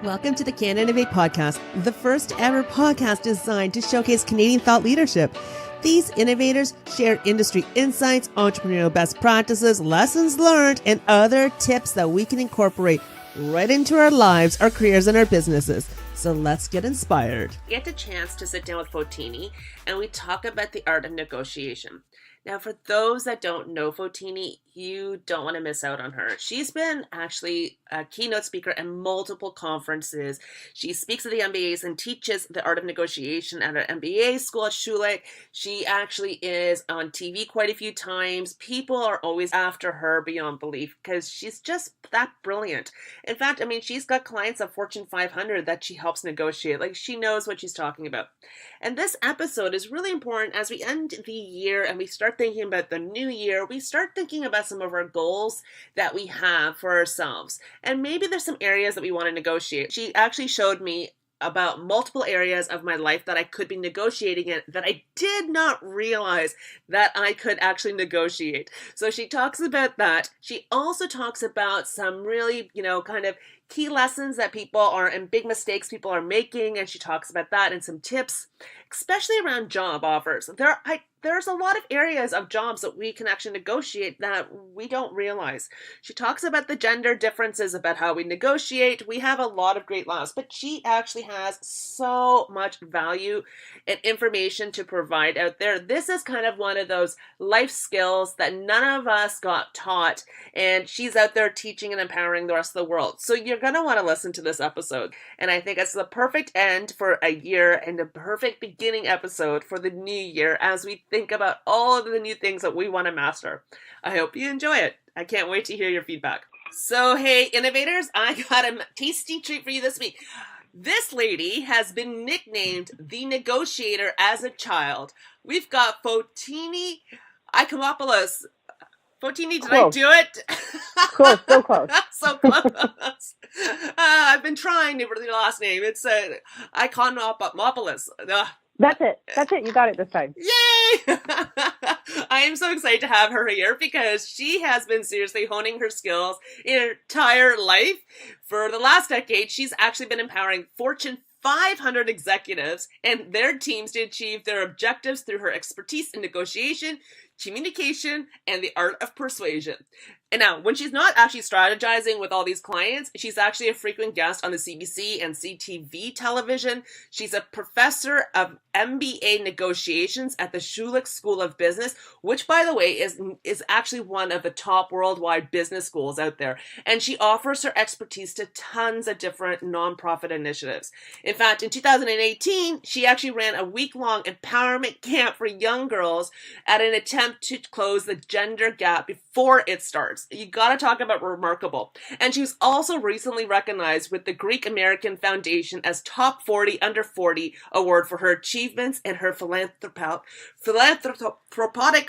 Welcome to the Can Innovate podcast, the first ever podcast designed to showcase Canadian thought leadership. These innovators share industry insights, entrepreneurial best practices, lessons learned, and other tips that we can incorporate right into our lives, our careers, and our businesses. So let's get inspired. Get a chance to sit down with Fotini and we talk about the art of negotiation. Now, for those that don't know Fotini, you don't want to miss out on her. She's been actually a keynote speaker at multiple conferences. She speaks at the MBAs and teaches the art of negotiation at an MBA school at Schulich. She actually is on TV quite a few times. People are always after her beyond belief because she's just that brilliant. In fact, she's got clients of Fortune 500 that she helps negotiate. Like, she knows what she's talking about. And this episode is really important as we end the year and we start thinking about the new year. We start thinking about some of our goals that we have for ourselves. And maybe there's some areas that we want to negotiate. She actually showed me about multiple areas of my life that I could be negotiating in that I did not realize that I could actually negotiate. So she talks about that. She also talks about some really, kind of key lessons that people are and big mistakes people are making. And she talks about that and some tips, especially around job offers. There's a lot of areas of jobs that we can actually negotiate that we don't realize. She talks about the gender differences, about how we negotiate. We have a lot of great laws, but she actually has so much value and information to provide out there. This is kind of one of those life skills that none of us got taught, and she's out there teaching and empowering the rest of the world. So you're going to want to listen to this episode. And I think it's the perfect end for a year and the perfect beginning episode for the new year as we think about all of the new things that we want to master. I hope you enjoy it. I can't wait to hear your feedback. So, hey, innovators, I got a tasty treat for you this week. This lady has been nicknamed the Negotiator as a child. We've got Fotini Iconomopoulos. Fotini, did I do it? Close, so close. So close. I've been trying to read the last name. It's Iconomopoulos. That's it. You got it this time. Yay! I am so excited to have her here because she has been seriously honing her skills in her entire life. For the last decade, she's actually been empowering Fortune 500 executives and their teams to achieve their objectives through her expertise in negotiation, communication, and the art of persuasion. And now, when she's not actually strategizing with all these clients, she's actually a frequent guest on the CBC and CTV Television. She's a professor of MBA Negotiations at the Schulich School of Business, which, by the way, is actually one of the top worldwide business schools out there. And she offers her expertise to tons of different nonprofit initiatives. In fact, in 2018, she actually ran a week-long empowerment camp for young girls at an attempt to close the gender gap before it starts. You gotta talk about remarkable. And she was also recently recognized with the Greek American Foundation as Top 40 Under 40 award for her achievements and her philanthropic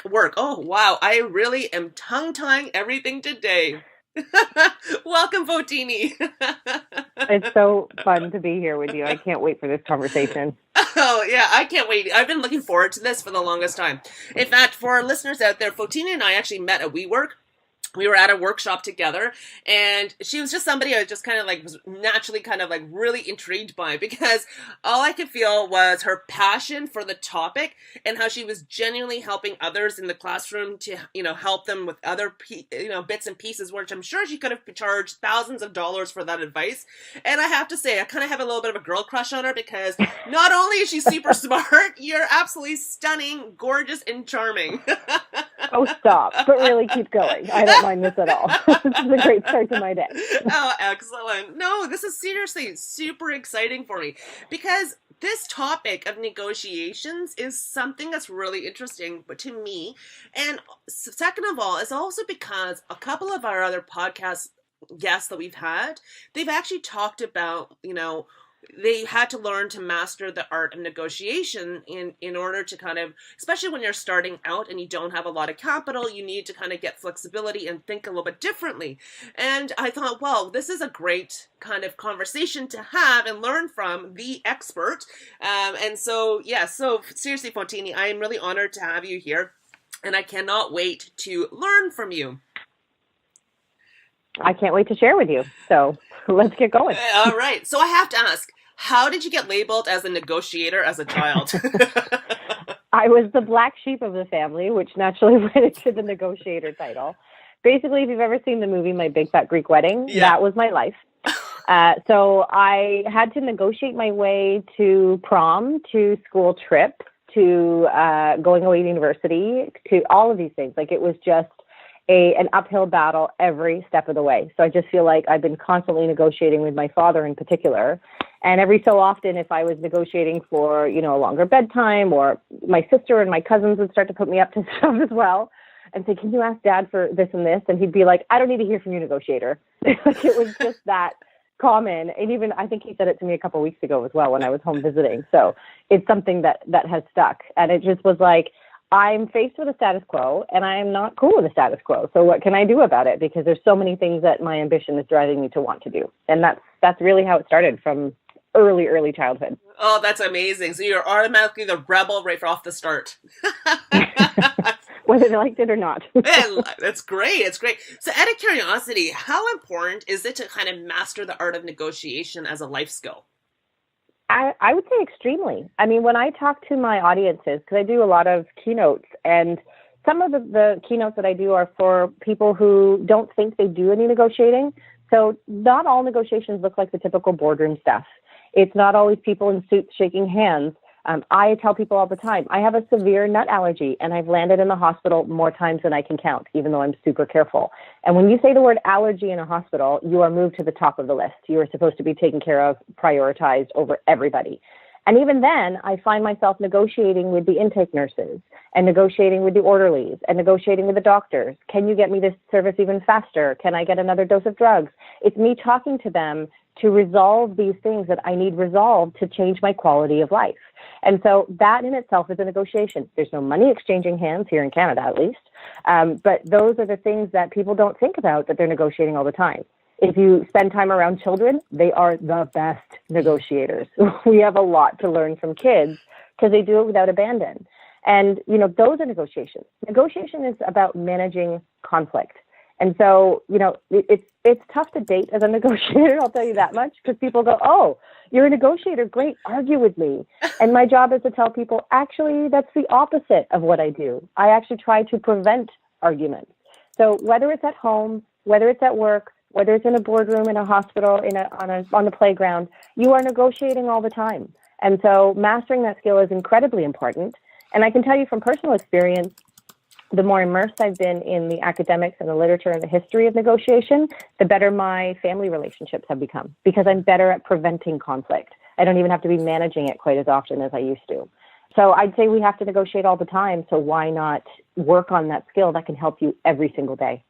work. Oh, wow. I really am tongue-tying everything today. Welcome, Fotini. It's so fun to be here with you. I can't wait for this conversation. Oh, yeah, I can't wait. I've been looking forward to this for the longest time. In fact, for our listeners out there, Fotini and I actually met at WeWork. We were at a workshop together, and she was just somebody I just kind of was naturally kind of really intrigued by, because all I could feel was her passion for the topic and how she was genuinely helping others in the classroom to, help them with other, bits and pieces, which I'm sure she could have charged thousands of dollars for that advice. And I have to say, I kind of have a little bit of a girl crush on her because not only is she super smart, you're absolutely stunning, gorgeous, and charming. Oh, stop. But really keep going. I don't mind this at all. This is a great start to my day. Oh, excellent. No, this is seriously super exciting for me because this topic of negotiations is something that's really interesting to me. And second of all, it's also because a couple of our other podcast guests that we've had, they've actually talked about, they had to learn to master the art of negotiation in order to kind of, especially when you're starting out and you don't have a lot of capital, you need to kind of get flexibility and think a little bit differently. And I thought, well, this is a great kind of conversation to have and learn from the expert. And so seriously, Fotini, I am really honored to have you here, and I cannot wait to learn from you. I can't wait to share with you. So let's get going. All right. So I have to ask, how did you get labeled as a negotiator as a child? I was the black sheep of the family, which naturally went into the negotiator title. Basically, if you've ever seen the movie My Big Fat Greek Wedding, that was my life. So I had to negotiate my way to prom, to school trip, to going away to university, to all of these things. Like, it was just an uphill battle every step of the way. So I just feel like I've been constantly negotiating with my father in particular. And every so often, if I was negotiating for, a longer bedtime, or my sister and my cousins would start to put me up to stuff as well and say, can you ask Dad for this and this? And he'd be like, I don't need to hear from you, negotiator. Like, it was just that common. And even, I think he said it to me a couple of weeks ago as well when I was home visiting. So it's something that has stuck. And it just was like, I'm faced with a status quo and I'm not cool with the status quo. So what can I do about it? Because there's so many things that my ambition is driving me to want to do. And that's really how it started from early childhood. Oh, that's amazing. So you're automatically the rebel right off the start. Whether they liked it or not. Yeah, that's great. It's great. So out of curiosity, how important is it to kind of master the art of negotiation as a life skill? I would say extremely. I mean, when I talk to my audiences, because I do a lot of keynotes, and some of the keynotes that I do are for people who don't think they do any negotiating. So not all negotiations look like the typical boardroom stuff. It's not always people in suits shaking hands. I tell people all the time, I have a severe nut allergy, and I've landed in the hospital more times than I can count, even though I'm super careful. And when you say the word allergy in a hospital, you are moved to the top of the list. You are supposed to be taken care of, prioritized over everybody. And even then, I find myself negotiating with the intake nurses and negotiating with the orderlies and negotiating with the doctors. Can you get me this service even faster? Can I get another dose of drugs? It's me talking to them to resolve these things that I need resolved to change my quality of life. And so that in itself is a negotiation. There's no money exchanging hands here in Canada, at least. But those are the things that people don't think about that they're negotiating all the time. If you spend time around children, they are the best negotiators. We have a lot to learn from kids because they do it without abandon. And, those are negotiations. Negotiation is about managing conflict. And so, it's tough to date as a negotiator, I'll tell you that much, because people go, oh, you're a negotiator, great, argue with me. And my job is to tell people, actually, that's the opposite of what I do. I actually try to prevent arguments. So whether it's at home, whether it's at work, whether it's in a boardroom, in a hospital, on the playground, you are negotiating all the time. And so mastering that skill is incredibly important. And I can tell you from personal experience, the more immersed I've been in the academics and the literature and the history of negotiation, the better my family relationships have become, because I'm better at preventing conflict. I don't even have to be managing it quite as often as I used to. So I'd say we have to negotiate all the time. So why not work on that skill that can help you every single day?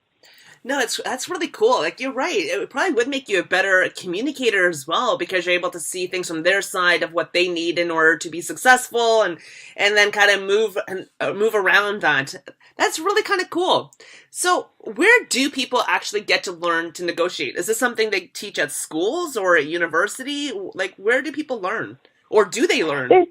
No, that's really cool. Like, you're right. It probably would make you a better communicator as well, because you're able to see things from their side of what they need in order to be successful, and then kind of move around that. That's really kind of cool. So where do people actually get to learn to negotiate? Is this something they teach at schools or at university? Like, where do people learn, or do they learn?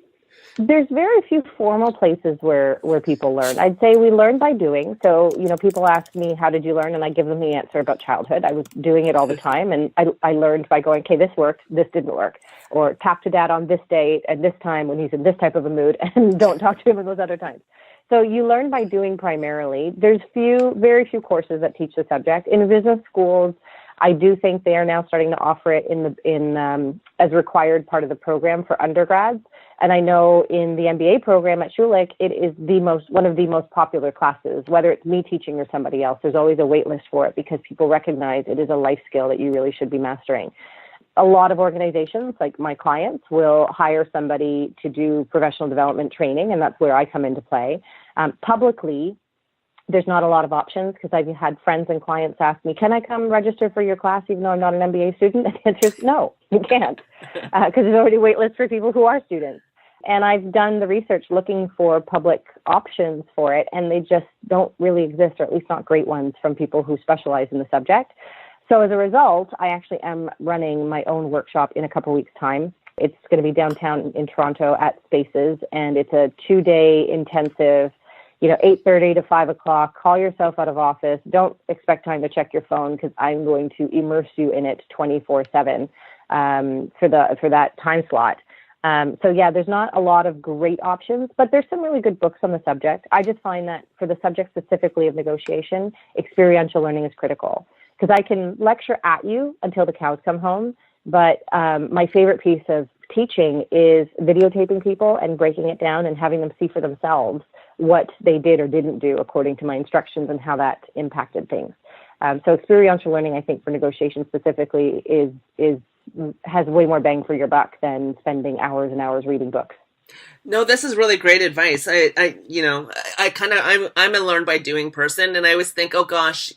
There's very few formal places where people learn. I'd say we learn by doing. So, people ask me, how did you learn? And I give them the answer about childhood. I was doing it all the time. And I learned by going, okay, this worked, this didn't work. Or talk to Dad on this day at this time when he's in this type of a mood, and don't talk to him at those other times. So you learn by doing primarily. There's very few courses that teach the subject. In business schools, I do think they are now starting to offer it as required part of the program for undergrads. And I know in the MBA program at Schulich, it is one of the most popular classes. Whether it's me teaching or somebody else, there's always a wait list for it, because people recognize it is a life skill that you really should be mastering. A lot of organizations, like my clients, will hire somebody to do professional development training, and that's where I come into play. Publicly, there's not a lot of options, because I've had friends and clients ask me, can I come register for your class even though I'm not an MBA student? And the answer is no, you can't, because there's already wait lists for people who are students. And I've done the research looking for public options for it, and they just don't really exist, or at least not great ones from people who specialize in the subject. So as a result, I actually am running my own workshop in a couple weeks' time. It's going to be downtown in Toronto at Spaces, and it's a 2-day intensive 8:30 to 5 o'clock, call yourself out of office. Don't expect time to check your phone because I'm going to immerse you in it 24/7 for that time slot. There's not a lot of great options, but there's some really good books on the subject. I just find that for the subject specifically of negotiation, experiential learning is critical because I can lecture at you until the cows come home. But my favorite piece of teaching is videotaping people and breaking it down and having them see for themselves what they did or didn't do according to my instructions and how that impacted things. So experiential learning, I think, for negotiation specifically has way more bang for your buck than spending hours and hours reading books. No, this is really great advice. I'm a learn by doing person, and I always think, oh gosh,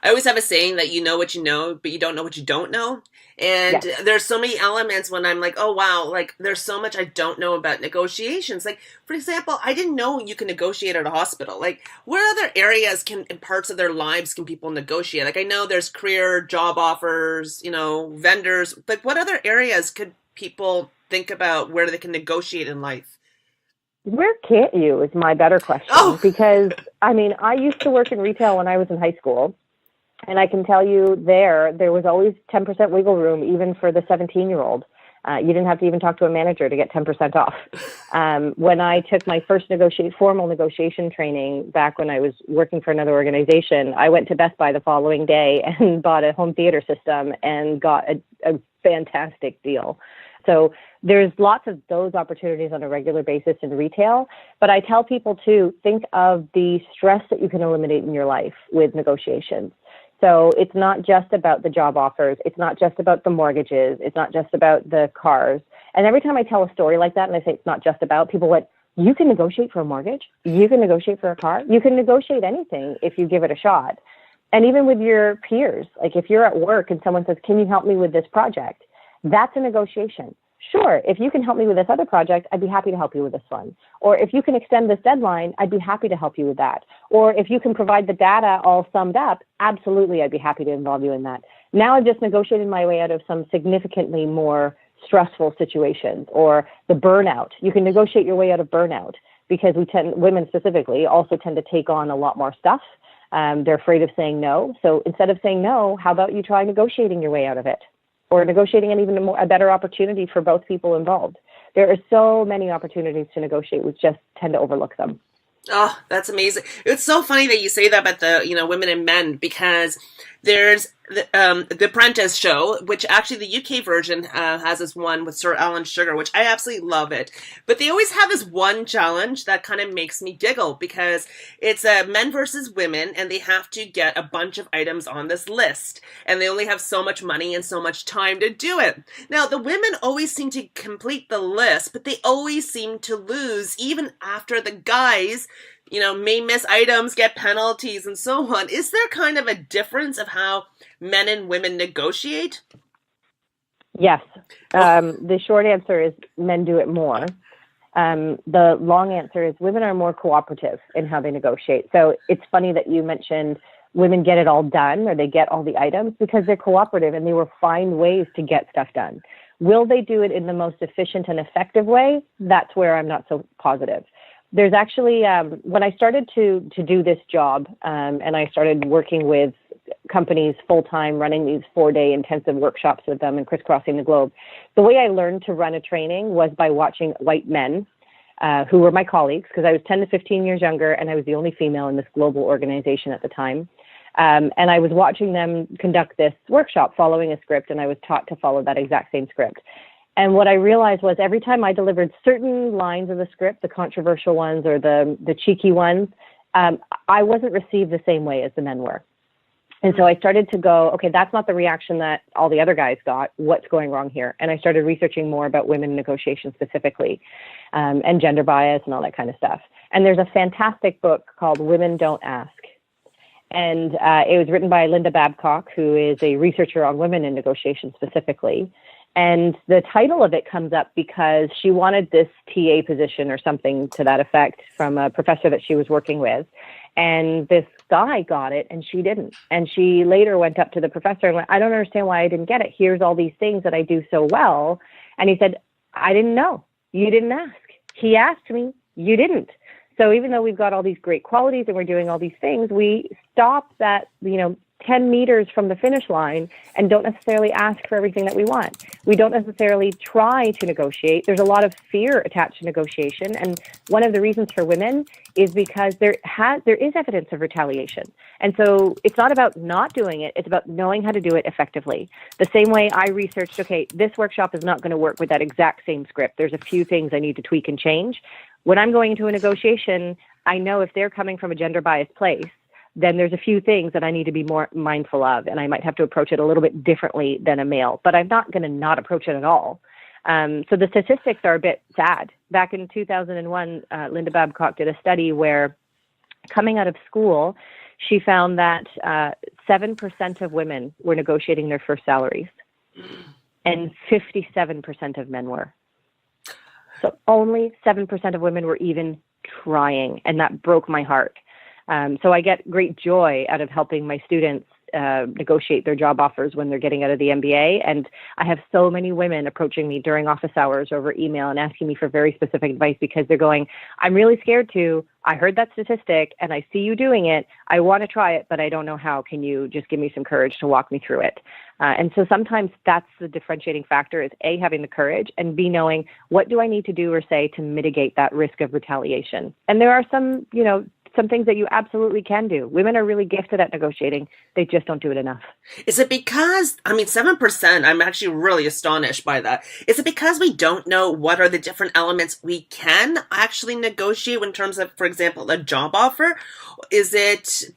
I always have a saying that you know what you know, but you don't know what you don't know. And yes. There's so many elements when I'm like, oh wow, like there's so much I don't know about negotiations. Like, for example, I didn't know you can negotiate at a hospital. Like, what other areas in parts of their lives can people negotiate? Like, I know there's career, job offers, vendors, but what other areas could people think about where they can negotiate in life? Where can't you is my better question. Because, I used to work in retail when I was in high school. And I can tell you there was always 10% wiggle room, even for the 17-year-old. You didn't have to even talk to a manager to get 10% off. When I took my first formal negotiation training back when I was working for another organization, I went to Best Buy the following day and bought a home theater system and got a fantastic deal. So there's lots of those opportunities on a regular basis in retail. But I tell people to think of the stress that you can eliminate in your life with negotiations. So it's not just about the job offers. It's not just about the mortgages. It's not just about the cars. And every time I tell a story like that and I say it's not just about, people went, you can negotiate for a mortgage? You can negotiate for a car? You can negotiate anything if you give it a shot. And even with your peers, like if you're at work and someone says, can you help me with this project? That's a negotiation. Sure, if you can help me with this other project, I'd be happy to help you with this one. Or if you can extend this deadline, I'd be happy to help you with that. Or if you can provide the data all summed up, absolutely, I'd be happy to involve you in that. Now I've just negotiated my way out of some significantly more stressful situations, or the burnout. You can negotiate your way out of burnout because women specifically also tend to take on a lot more stuff. They're afraid of saying no. So instead of saying no, how about you try negotiating your way out of it? Or negotiating an a better opportunity for both people involved. There are so many opportunities to negotiate. We just tend to overlook them. Oh, that's amazing. It's so funny that you say that about the, women and men, because there's the Apprentice show, which actually the UK version has this one with Sir Alan Sugar, which I absolutely love it. But they always have this one challenge that kind of makes me giggle because it's men versus women, and they have to get a bunch of items on this list, and they only have so much money and so much time to do it. Now, the women always seem to complete the list, but they always seem to lose, even after the guys may miss items, get penalties, and so on. Is there kind of a difference of how men and women negotiate? Yes. The short answer is men do it more. The long answer is women are more cooperative in how they negotiate. So it's funny that you mentioned women get it all done, or they get all the items, because they're cooperative and they will find ways to get stuff done. Will they do it in the most efficient and effective way? That's where I'm not so positive. There's actually, when I started to do this job, and I started working with companies full-time, running these 4-day intensive workshops with them and crisscrossing the globe, the way I learned to run a training was by watching white men who were my colleagues, because I was 10 to 15 years younger, and I was the only female in this global organization at the time. And I was watching them conduct this workshop following a script, and I was taught to follow that exact same script. And what I realized was every time I delivered certain lines of the script, the controversial ones or the cheeky ones, I wasn't received the same way as the men were. And so I started to go, okay, that's not the reaction that all the other guys got. What's going wrong here? And I started researching more about women in negotiation specifically, and gender bias and all that kind of stuff. And there's a fantastic book called Women Don't Ask. And it was written by Linda Babcock, who is a researcher on women in negotiation specifically. And the title of it comes up because she wanted this TA position or something to that effect from a professor that she was working with. And this guy got it and she didn't. And she later went up to the professor and went, I don't understand why I didn't get it. Here's all these things that I do so well. And he said, I didn't know. You didn't ask. He asked me. You didn't. So even though we've got all these great qualities and we're doing all these things, we stop that, 10 meters from the finish line and don't necessarily ask for everything that we want. We don't necessarily try to negotiate. There's a lot of fear attached to negotiation. And one of the reasons for women is because there is evidence of retaliation. And so it's not about not doing it. It's about knowing how to do it effectively. The same way I researched, okay, this workshop is not going to work with that exact same script. There's a few things I need to tweak and change. When I'm going into a negotiation, I know if they're coming from a gender biased place, then there's a few things that I need to be more mindful of, and I might have to approach it a little bit differently than a male, but I'm not going to not approach it at all. So the statistics are a bit sad. Back in 2001, Linda Babcock did a study where, coming out of school, she found that 7% of women were negotiating their first salaries, and 57% of men were. So only 7% of women were even trying, and that broke my heart. So I get great joy out of helping my students negotiate their job offers when they're getting out of the MBA. And I have so many women approaching me during office hours over email and asking me for very specific advice because they're going, I'm really scared to. I heard that statistic and I see you doing it. I want to try it, but I don't know how. Can you just give me some courage to walk me through it? And so sometimes that's the differentiating factor, is A, having the courage, and B, knowing what do I need to do or say to mitigate that risk of retaliation. And there are some things that you absolutely can do. Women are really gifted at negotiating. They just don't do it enough. Is it because, 7%, I'm actually really astonished by that. Is it because we don't know what are the different elements we can actually negotiate in terms of, for example, a job offer? Is it,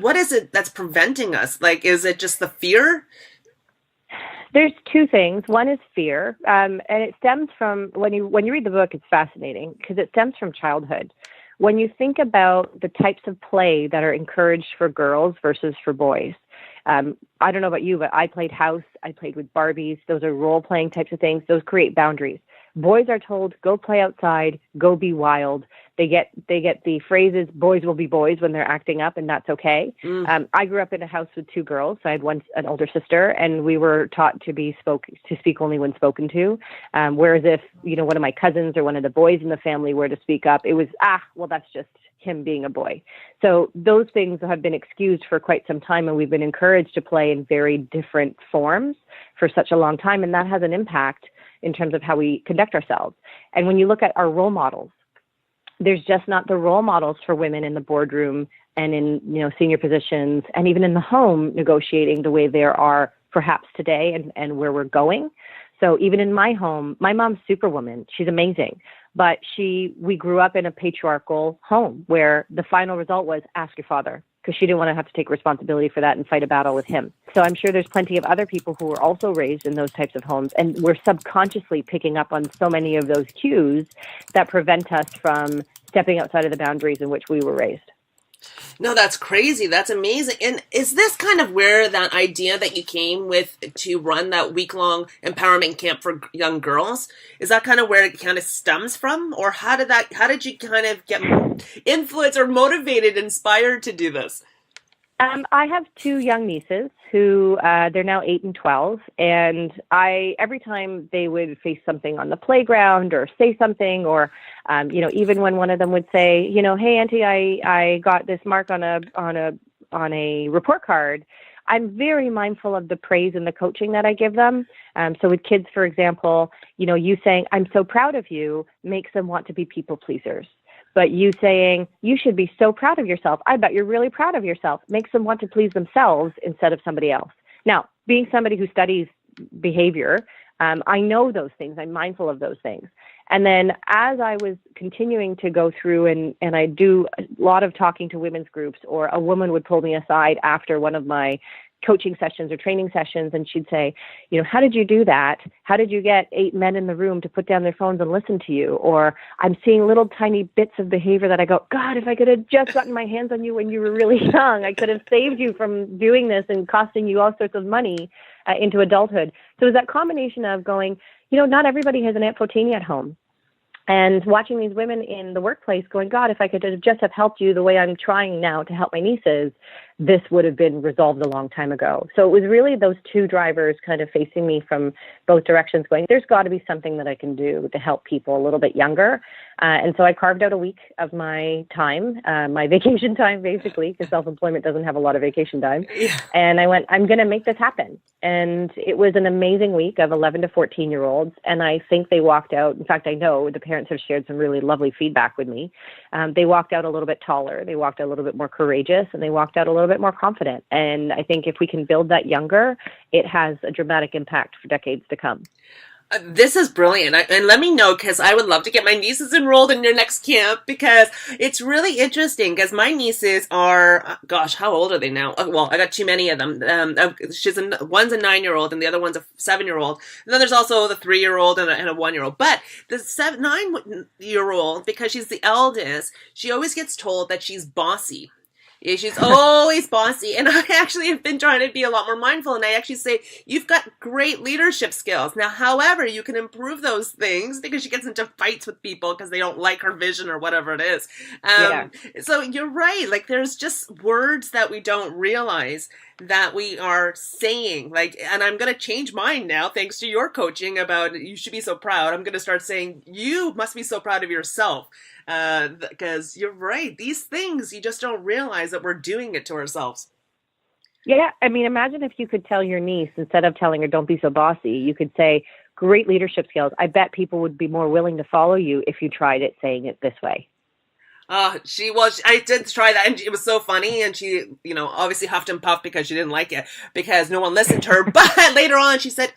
what is it that's preventing us? Like, is it just the fear? There's two things. One is fear, and it stems from, when you read the book, it's fascinating because it stems from childhood. When you think about the types of play that are encouraged for girls versus for boys, I don't know about you, but I played house. I played with Barbies. Those are role-playing types of things. Those create boundaries. Boys are told, go play outside, go be wild. They get the phrases, boys will be boys, when they're acting up, and that's okay. I grew up in a house with two girls. So I had an older sister, and we were taught to speak only when spoken to. Whereas if, one of my cousins or one of the boys in the family were to speak up, it was, that's just him being a boy. So those things have been excused for quite some time, and we've been encouraged to play in very different forms for such a long time, and that has an impact in terms of how we conduct ourselves. And when you look at our role models, there's just not the role models for women in the boardroom and in senior positions and even in the home negotiating the way there are perhaps today and where we're going. So even in my home, my mom's superwoman. She's amazing. But we grew up in a patriarchal home where the final result was ask your father, because she didn't want to have to take responsibility for that and fight a battle with him. So I'm sure there's plenty of other people who were also raised in those types of homes, and we're subconsciously picking up on so many of those cues that prevent us from stepping outside of the boundaries in which we were raised. No, that's crazy. That's amazing. And is this kind of where that idea that you came with to run that week-long empowerment camp for young girls, is that kind of where it kind of stems from? Or how did you kind of get influenced or motivated, inspired to do this? I have two young nieces who they're now 8 and 12, and every time they would face something on the playground or say something, or even when one of them would say, hey Auntie, I got this mark on a report card, I'm very mindful of the praise and the coaching that I give them. So with kids, for example, you saying I'm so proud of you makes them want to be people pleasers. But you saying, you should be so proud of yourself, I bet you're really proud of yourself, makes them want to please themselves instead of somebody else. Now, being somebody who studies behavior, I know those things. I'm mindful of those things. And then as I was continuing to go through and I do a lot of talking to women's groups, or a woman would pull me aside after one of my coaching sessions or training sessions, and she'd say, how did you do that? How did you get 8 men in the room to put down their phones and listen to you? Or I'm seeing little tiny bits of behavior that I go, God, if I could have just gotten my hands on you when you were really young, I could have saved you from doing this and costing you all sorts of money into adulthood. So it was that combination of going, not everybody has an Aunt Fotini at home. And watching these women in the workplace going, God, if I could just have helped you the way I'm trying now to help my nieces, this would have been resolved a long time ago. So it was really those two drivers kind of facing me from both directions going, there's got to be something that I can do to help people a little bit younger. And so I carved out a week of my time, my vacation time, basically, because self-employment doesn't have a lot of vacation time. Yeah. And I went, I'm going to make this happen. And it was an amazing week of 11 to 14-year-olds. And I think they walked out. In fact, I know the parents have shared some really lovely feedback with me. They walked out a little bit taller. They walked out a little bit more courageous, and they walked out a little bit more confident. And I think if we can build that younger, it has a dramatic impact for decades to come. This is brilliant. And let me know, because I would love to get my nieces enrolled in your next camp, because it's really interesting, because my nieces are, gosh, how old are they now? Well, I got too many of them. One's a 9-year-old and the other one's a 7-year-old. And then there's also the 3-year-old and a 1-year-old. But the 9-year-old, because she's the eldest, she always gets told that she's bossy. Yeah, she's always bossy. And I actually have been trying to be a lot more mindful. And I actually say, you've got great leadership skills. Now, however, you can improve those things, because she gets into fights with people because they don't like her vision or whatever it is. So you're right. Like, there's just words that we don't realize that we are saying. Like, and I'm going to change mine now, thanks to your coaching about you should be so proud. I'm going to start saying, you must be so proud of yourself. Because you're right. These things, you just don't realize that we're doing it to ourselves. Yeah. I mean, imagine if you could tell your niece, instead of telling her, don't be so bossy, you could say, great leadership skills. I bet people would be more willing to follow you if you tried it saying it this way. I did try that, and it was so funny, and she, obviously huffed and puffed because she didn't like it, because no one listened to her, but later on she said,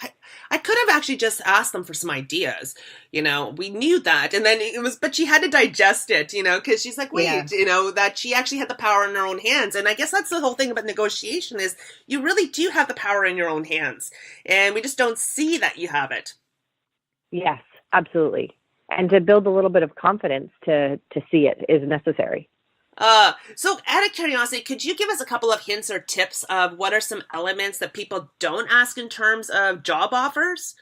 I could have actually just asked them for some ideas, we knew that, and then but she had to digest it, because she's like, wait, that she actually had the power in her own hands, and I guess that's the whole thing about negotiation, is you really do have the power in your own hands, and we just don't see that you have it. Yes, absolutely. And to build a little bit of confidence to see it is necessary. So out of curiosity, could you give us a couple of hints or tips of what are some elements that people don't ask in terms of job offers?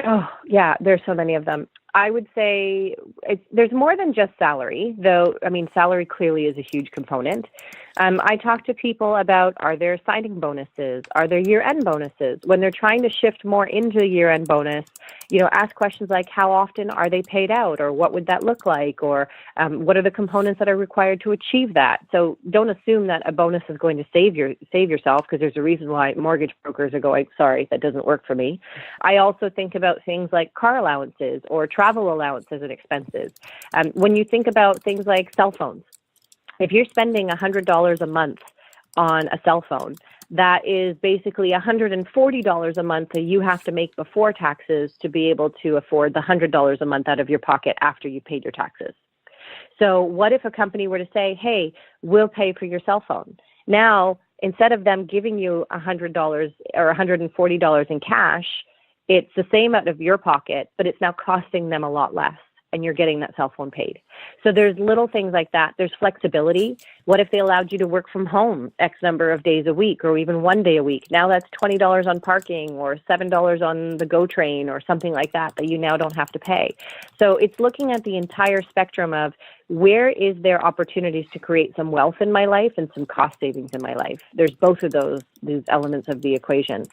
Oh, yeah, there's so many of them. I would say there's more than just salary, though. I mean, salary clearly is a huge component. I talk to people about, are there signing bonuses? Are there year-end bonuses? When they're trying to shift more into year-end bonus, ask questions like, how often are they paid out? Or what would that look like? Or what are the components that are required to achieve that? So don't assume that a bonus is going to save yourself, because there's a reason why mortgage brokers are going, sorry, that doesn't work for me. I also think about things like car allowances or travel allowances and expenses. When you think about things like cell phones, if you're spending $100 a month on a cell phone, that is basically $140 a month that you have to make before taxes to be able to afford the $100 a month out of your pocket after you paid your taxes. So what if a company were to say, hey, we'll pay for your cell phone? Now, instead of them giving you $100 or $140 in cash, it's the same out of your pocket, but it's now costing them a lot less, and you're getting that cell phone paid. So there's little things like that. There's flexibility. What if they allowed you to work from home X number of days a week, or even one day a week? Now that's $20 on parking, or $7 on the GO train, or something like that you now don't have to pay. So it's looking at the entire spectrum of, where is there opportunities to create some wealth in my life and some cost savings in my life? There's both of these elements of the equation.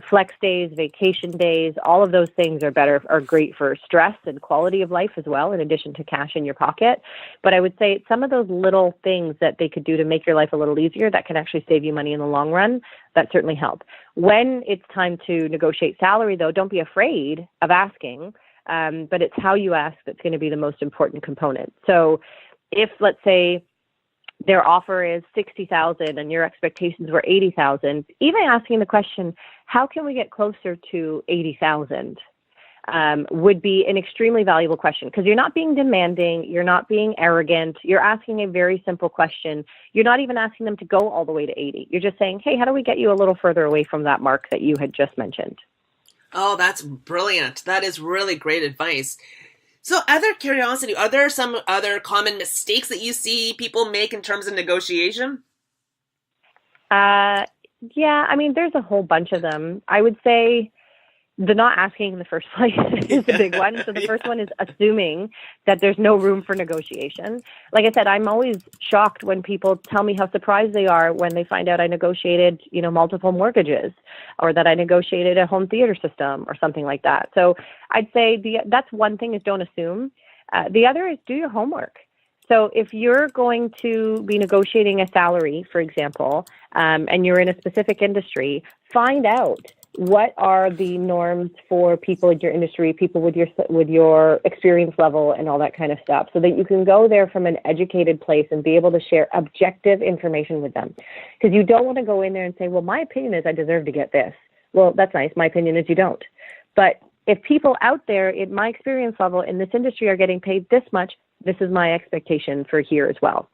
Flex days, vacation days, all of those things are great for stress and quality of life as well, in addition to cash in your pocket. But I would say it's some of those little things that they could do to make your life a little easier that can actually save you money in the long run. That certainly help. When it's time to negotiate salary, though, don't be afraid of asking. But it's how you ask that's going to be the most important component. So if, let's say, their offer is $60,000 and your expectations were $80,000, even asking the question, how can we get closer to $80,000, would be an extremely valuable question, because you're not being demanding, you're not being arrogant, you're asking a very simple question. You're not even asking them to go all the way to 80. You're just saying, hey, how do we get you a little further away from that mark that you had just mentioned? Oh, that's brilliant. That is really great advice. So, other curiosity, are there some other common mistakes that you see people make in terms of negotiation? Yeah, I mean, there's a whole bunch of them. I would say the not asking in the first place is a big one. So the first one is assuming that there's no room for negotiation. Like I said, I'm always shocked when people tell me how surprised they are when they find out I negotiated, multiple mortgages, or that I negotiated a home theater system or something like that. So I'd say that's one thing, is don't assume. The other is do your homework. So if you're going to be negotiating a salary, for example, and you're in a specific industry, find out what are the norms for people in your industry, people with your experience level and all that kind of stuff, so that you can go there from an educated place and be able to share objective information with them. Because you don't want to go in there and say, well, my opinion is I deserve to get this. Well, that's nice. My opinion is you don't. But if people out there in my experience level in this industry are getting paid this much, this is my expectation for here as well.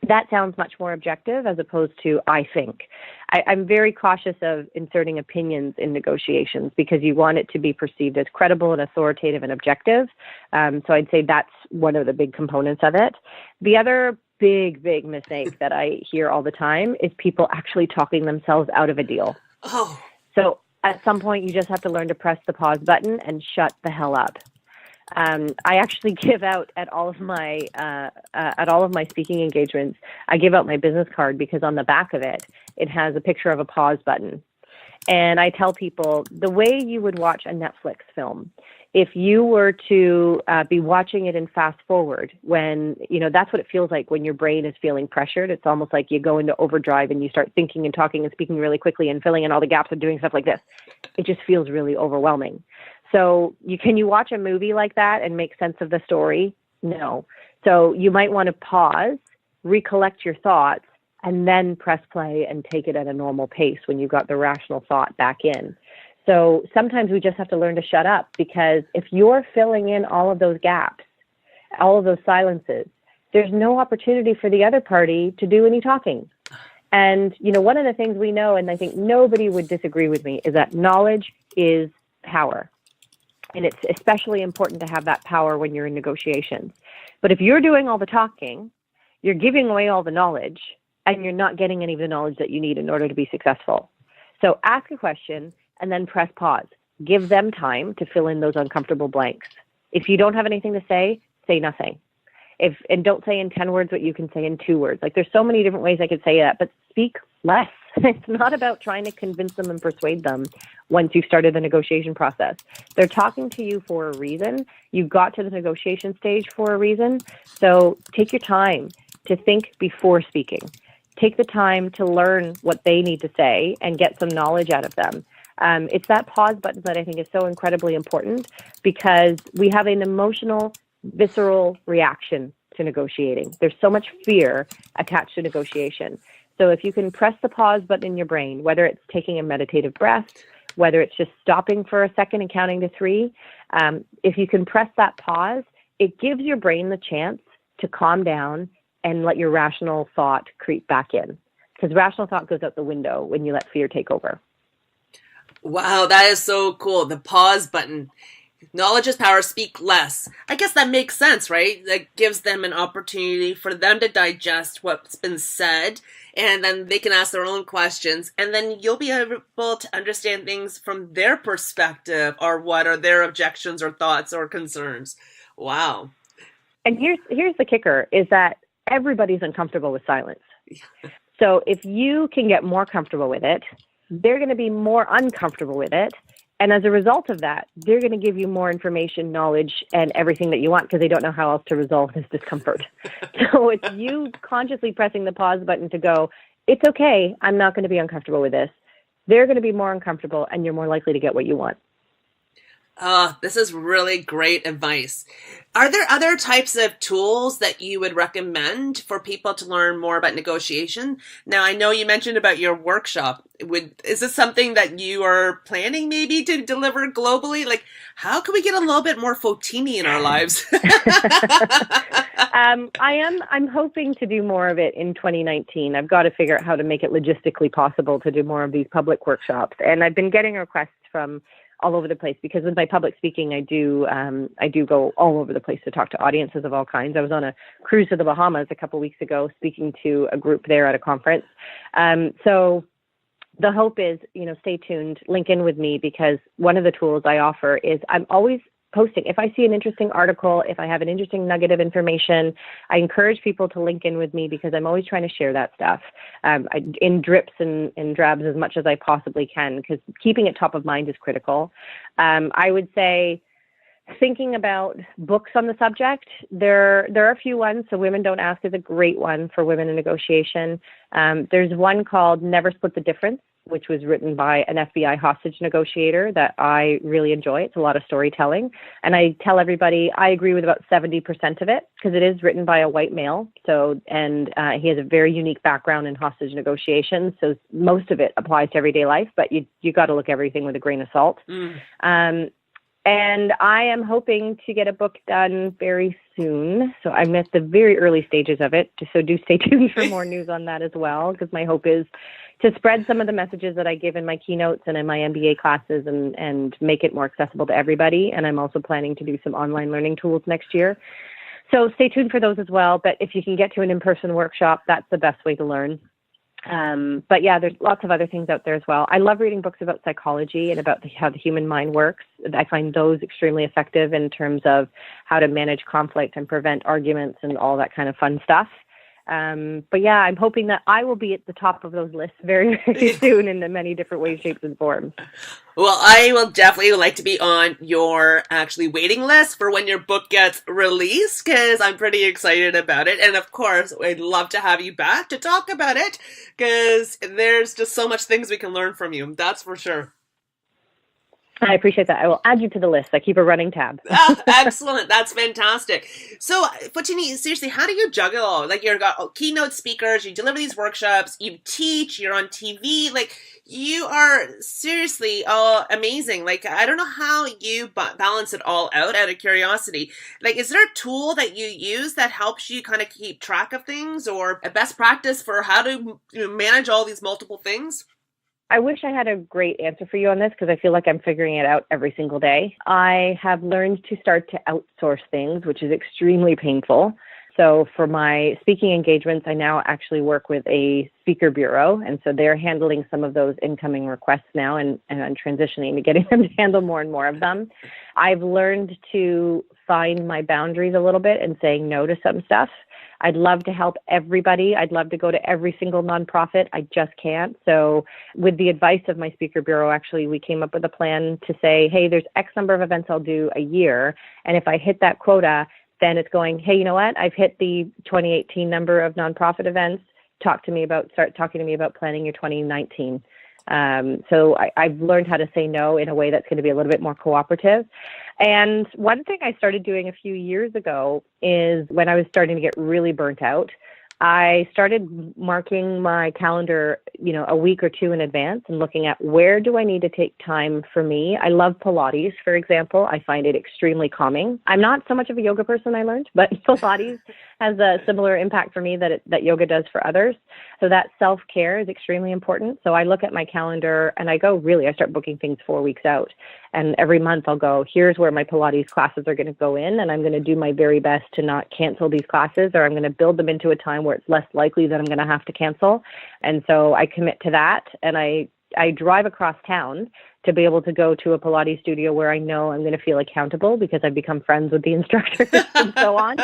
That sounds much more objective as opposed to I think. I'm very cautious of inserting opinions in negotiations because you want it to be perceived as credible and authoritative and objective. So I'd say that's one of the big components of it. The other big mistake that I hear all the time is people actually talking themselves out of a deal. Oh. So at some point, you just have to learn to press the pause button and shut the hell up. I actually give out at all of my speaking engagements, I give out my business card because on the back of it, it has a picture of a pause button. And I tell people the way you would watch a Netflix film, if you were to be watching it in fast forward, when, that's what it feels like when your brain is feeling pressured. It's almost like you go into overdrive and you start thinking and talking and speaking really quickly and filling in all the gaps and doing stuff like this. It just feels really overwhelming. So can you watch a movie like that and make sense of the story? No. So you might want to pause, recollect your thoughts, and then press play and take it at a normal pace when you've got the rational thought back in. So sometimes we just have to learn to shut up, because if you're filling in all of those gaps, all of those silences, there's no opportunity for the other party to do any talking. And, one of the things we know, and I think nobody would disagree with me, is that knowledge is power. And it's especially important to have that power when you're in negotiations. But if you're doing all the talking, you're giving away all the knowledge, and you're not getting any of the knowledge that you need in order to be successful. So ask a question and then press pause. Give them time to fill in those uncomfortable blanks. If you don't have anything to say nothing. And don't say in 10 words what you can say in 2 words. Like, there's so many different ways I could say that, but speak less. It's not about trying to convince them and persuade them once you've started the negotiation process. They're talking to you for a reason. You got to the negotiation stage for a reason. So take your time to think before speaking. Take the time to learn what they need to say and get some knowledge out of them. It's that pause button that I think is so incredibly important, because we have an emotional, visceral reaction to negotiating. There's so much fear attached to negotiation. So if you can press the pause button in your brain, whether it's taking a meditative breath, whether it's just stopping for a second and counting to 3, if you can press that pause, it gives your brain the chance to calm down and let your rational thought creep back in. Because rational thought goes out the window when you let fear take over. Wow, that is so cool. The pause button. Knowledge is power, speak less. I guess that makes sense, right? That gives them an opportunity for them to digest what's been said, and then they can ask their own questions, and then you'll be able to understand things from their perspective, or what are their objections or thoughts or concerns. Wow. And here's the kicker, is that everybody's uncomfortable with silence. So if you can get more comfortable with it, they're going to be more uncomfortable with it. And as a result of that, they're going to give you more information, knowledge, and everything that you want, because they don't know how else to resolve this discomfort. So it's you consciously pressing the pause button to go, it's okay, I'm not going to be uncomfortable with this. They're going to be more uncomfortable, and you're more likely to get what you want. This is really great advice. Are there other types of tools that you would recommend for people to learn more about negotiation? Now, I know you mentioned about your workshop. Is this something that you are planning maybe to deliver globally? Like, how can we get a little bit more Fotini in our lives? I'm hoping to do more of it in 2019. I've got to figure out how to make it logistically possible to do more of these public workshops. And I've been getting requests from all over the place, because with my public speaking, I do go all over the place to talk to audiences of all kinds. I was on a cruise to the Bahamas a couple weeks ago, speaking to a group there at a conference. So the hope is, stay tuned, link in with me, because one of the tools I offer is I'm always posting. If I see an interesting article, if I have an interesting nugget of information, I encourage people to link in with me, because I'm always trying to share that stuff in drips and drabs as much as I possibly can, because keeping it top of mind is critical. I would say, thinking about books on the subject, there are a few ones. So Women Don't Ask is a great one for women in negotiation. There's one called Never Split the Difference, which was written by an FBI hostage negotiator that I really enjoy. It's a lot of storytelling. And I tell everybody I agree with about 70% of it, because it is written by a white male. And he has a very unique background in hostage negotiations. So most of it applies to everyday life, but you got to look everything with a grain of salt. And I am hoping to get a book done very soon. So I'm at the very early stages of it. So do stay tuned for more news on that as well, because my hope is to spread some of the messages that I give in my keynotes and in my MBA classes and make it more accessible to everybody. And I'm also planning to do some online learning tools next year. So stay tuned for those as well. But if you can get to an in-person workshop, that's the best way to learn. But yeah, there's lots of other things out there as well. I love reading books about psychology and about how the human mind works. I find those extremely effective in terms of how to manage conflict and prevent arguments and all that kind of fun stuff. But yeah, I'm hoping that I will be at the top of those lists very, very soon in the many different ways, shapes, and forms. Well, I will definitely like to be on your actually waiting list for when your book gets released, because I'm pretty excited about it. And of course, I'd love to have you back to talk about it, because there's just so much things we can learn from you. That's for sure. I appreciate that. I will add you to the list. I keep a running tab. Excellent. That's fantastic. So, Fotini, seriously, how do you juggle? Like, you're got keynote speakers, you deliver these workshops, you teach, you're on TV. Like, you are seriously amazing. Like, I don't know how you balance it all out of curiosity. Like, is there a tool that you use that helps you kind of keep track of things, or a best practice for how to manage all these multiple things? I wish I had a great answer for you on this, because I feel like I'm figuring it out every single day. I have learned to start to outsource things, which is extremely painful. So for my speaking engagements, I now actually work with a speaker bureau. And so they're handling some of those incoming requests now, and I'm transitioning to getting them to handle more and more of them. I've learned to find my boundaries a little bit and saying no to some stuff. I'd love to help everybody. I'd love to go to every single nonprofit. I just can't. So with the advice of my speaker bureau, actually, we came up with a plan to say, hey, there's X number of events I'll do a year. And if I hit that quota, then it's going, hey, you know what? I've hit the 2018 number of nonprofit events. Start talking to me about planning your 2019. So I've learned how to say no in a way that's going to be a little bit more cooperative. And one thing I started doing a few years ago is, when I was starting to get really burnt out, I started marking my calendar, a week or two in advance, and looking at, where do I need to take time for me? I love Pilates, for example. I find it extremely calming. I'm not so much of a yoga person, I learned, but Pilates has a similar impact for me that yoga does for others. So that self-care is extremely important. So I look at my calendar and I start booking things 4 weeks out. And every month I'll go, here's where my Pilates classes are going to go in, and I'm going to do my very best to not cancel these classes, or I'm going to build them into a time where it's less likely that I'm going to have to cancel. And so I commit to that, and I drive across town to be able to go to a Pilates studio where I know I'm going to feel accountable, because I've become friends with the instructors and so on.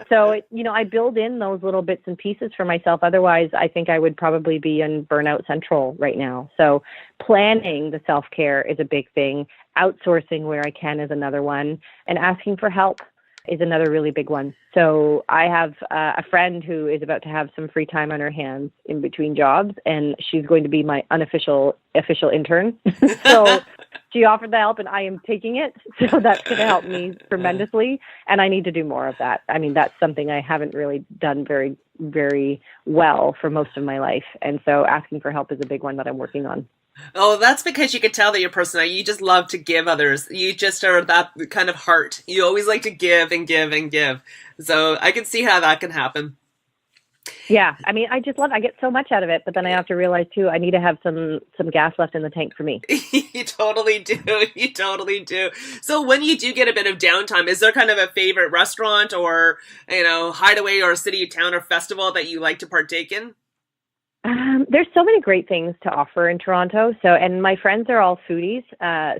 So, I build in those little bits and pieces for myself. Otherwise, I think I would probably be in burnout central right now. So planning the self-care is a big thing. Outsourcing where I can is another one. And asking for help is another really big one. So I have a friend who is about to have some free time on her hands in between jobs, and she's going to be my official intern. So she offered the help, and I am taking it. So that's going to help me tremendously. And I need to do more of that. I mean, that's something I haven't really done very, very well for most of my life. And so asking for help is a big one that I'm working on. Oh, that's because you can tell that your personality, you just love to give others. You just are that kind of heart. You always like to give and give and give. So I can see how that can happen. Yeah. I mean, I get so much out of it, but then I have to realize too, I need to have some gas left in the tank for me. You totally do. You totally do. So when you do get a bit of downtime, is there kind of a favorite restaurant or, hideaway or city, town or festival that you like to partake in? There's so many great things to offer in Toronto. And my friends are all foodies.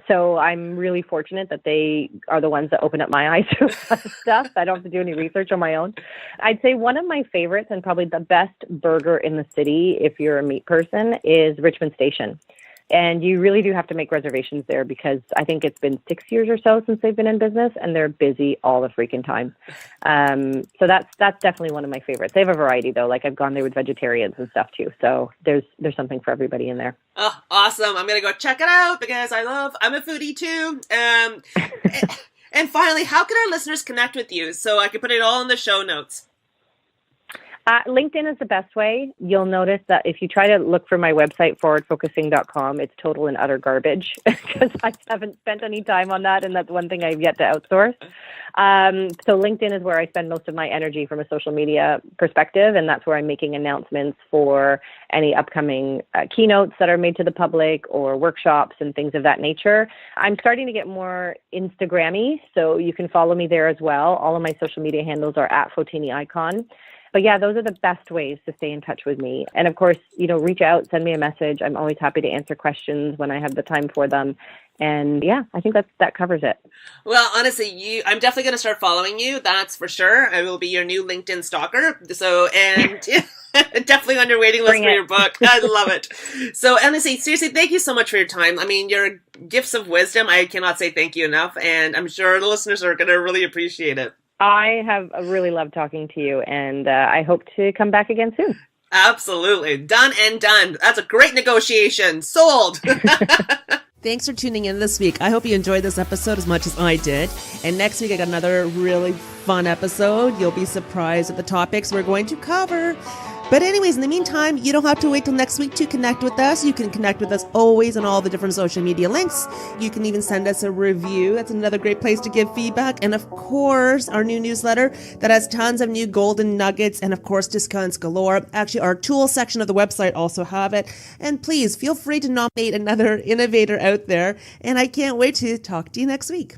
So I'm really fortunate that they are the ones that open up my eyes to stuff. I don't have to do any research on my own. I'd say one of my favorites and probably the best burger in the city, if you're a meat person, is Richmond Station. And you really do have to make reservations there because I think it's been 6 years or so since they've been in business and they're busy all the freaking time. So that's definitely one of my favorites. They have a variety though. Like I've gone there with vegetarians and stuff too. So there's something for everybody in there. Oh, awesome. I'm going to go check it out because I'm a foodie too. And finally, how can our listeners connect with you? So I can put it all in the show notes. LinkedIn is the best way. You'll notice that if you try to look for my website, forwardfocusing.com, it's total and utter garbage because I haven't spent any time on that, and that's one thing I've yet to outsource. So LinkedIn is where I spend most of my energy from a social media perspective, and that's where I'm making announcements for any upcoming keynotes that are made to the public or workshops and things of that nature. I'm starting to get more Instagrammy, so you can follow me there as well. All of my social media handles are at Fotini Icon. But yeah, those are the best ways to stay in touch with me. And of course, reach out, send me a message. I'm always happy to answer questions when I have the time for them. And yeah, I think that covers it. Well, honestly, I'm definitely going to start following you. That's for sure. I will be your new LinkedIn stalker. So, and definitely on your waiting list for your book. I love it. So, honestly, seriously, thank you so much for your time. I mean, your gifts of wisdom, I cannot say thank you enough. And I'm sure the listeners are going to really appreciate it. I have really loved talking to you, and I hope to come back again soon. Absolutely. Done and done. That's a great negotiation. Sold. Thanks for tuning in this week. I hope you enjoyed this episode as much as I did. And next week, I got another really fun episode. You'll be surprised at the topics we're going to cover. But anyways, in the meantime, you don't have to wait till next week to connect with us. You can connect with us always on all the different social media links. You can even send us a review. That's another great place to give feedback. And of course, our new newsletter that has tons of new golden nuggets and of course, discounts galore. Actually, our tools section of the website also have it. And please feel free to nominate another innovator out there. And I can't wait to talk to you next week.